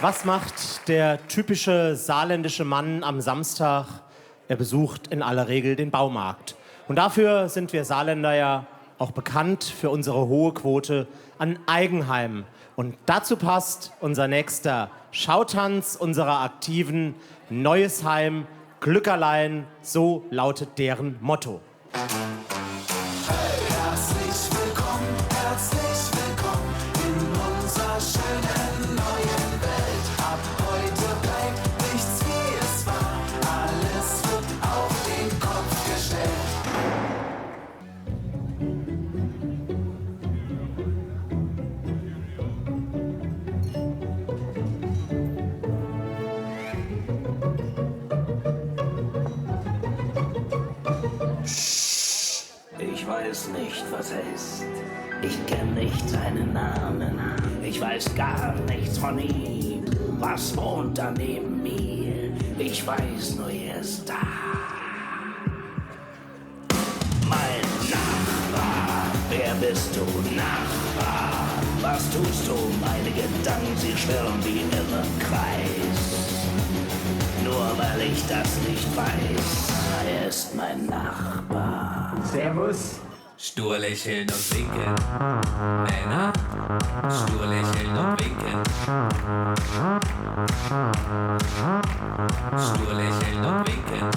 Was macht der typische saarländische Mann am Samstag? Er besucht in aller Regel den Baumarkt. Und dafür sind wir Saarländer ja auch bekannt für unsere hohe Quote an Eigenheimen. Und dazu passt unser nächster Schautanz unserer Aktiven. Neues Heim, Glück allein, so lautet deren Motto. Herzlich willkommen in unserer schönen neuen Welt. Ab heute bleibt nichts wie es war, alles wird auf den Kopf gestellt. Ich weiß nicht, was er ist. Ich kenne nicht seinen Namen. Ich weiß gar nichts von ihm. Was wohnt da neben mir? Ich weiß nur, er ist da. Mein Nachbar, wer bist du, Nachbar? Was tust du? Meine Gedanken, sie schwirren wie in einem Kreis. Nur weil ich das nicht weiß, er ist mein Nachbar. Servus. Stur lächeln und winken. Männer. Stur lächeln und winken. Stur lächeln und winken.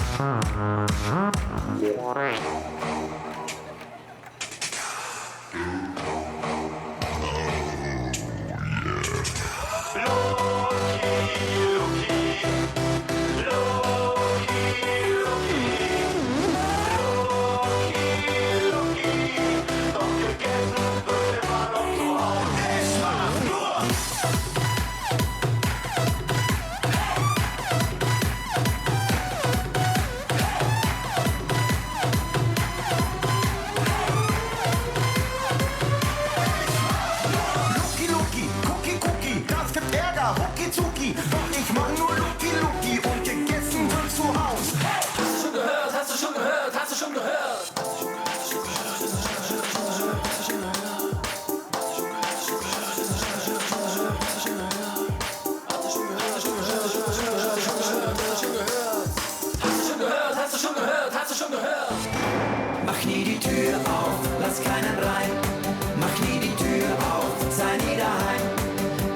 Zucki, doch ich mach nur Lucky und gegessen wird zu Haus. Hast du schon gehört? Hast du schon gehört? Hast du schon gehört? Hast du schon gehört? Mach nie die Tür auf, lass keinen rein. Mach nie die Tür auf, sei nie daheim.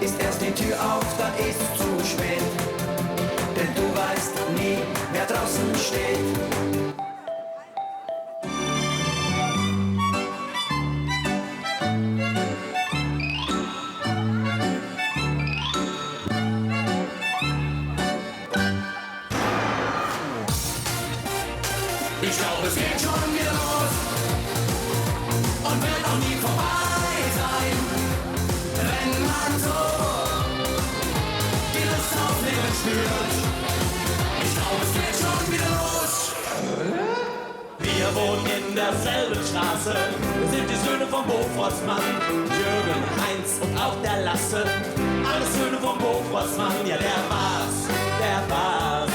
Ist erst die Tür auf, dann ist's zu spät. Denn du weißt nie, wer draußen steht. Ich glaube, es geht schon wieder los und wird auch nie vorbei sein, wenn man so die Lust auf Leben spürt. Ich glaube, es geht schon wieder los. Wir wohnen in derselben Straße, wir sind die Söhne vom Bofrostmann, Jürgen, Heinz und auch der Lasse. Alles Söhne vom Bofrostmann, ja der war's, der war's.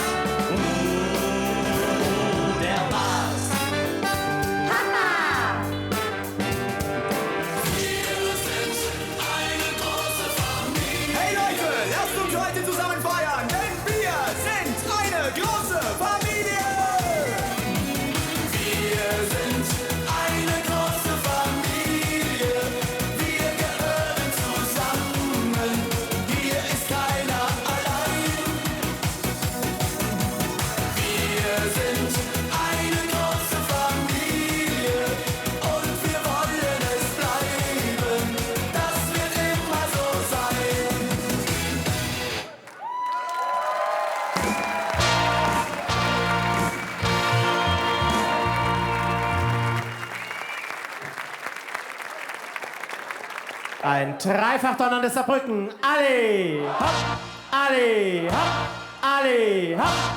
Hey Leute, lasst uns heute zusammen feiern, denn wir sind eine große Familie. Wir sind eine große Familie. Wir gehören zusammen. Hier ist keiner allein. Wir sind eine große Familie und wir wollen es bleiben. Das wird immer so sein. Ein dreifach donnerndes Saarbrücken. Alle, hopp, alle, hopp, alle, hopp.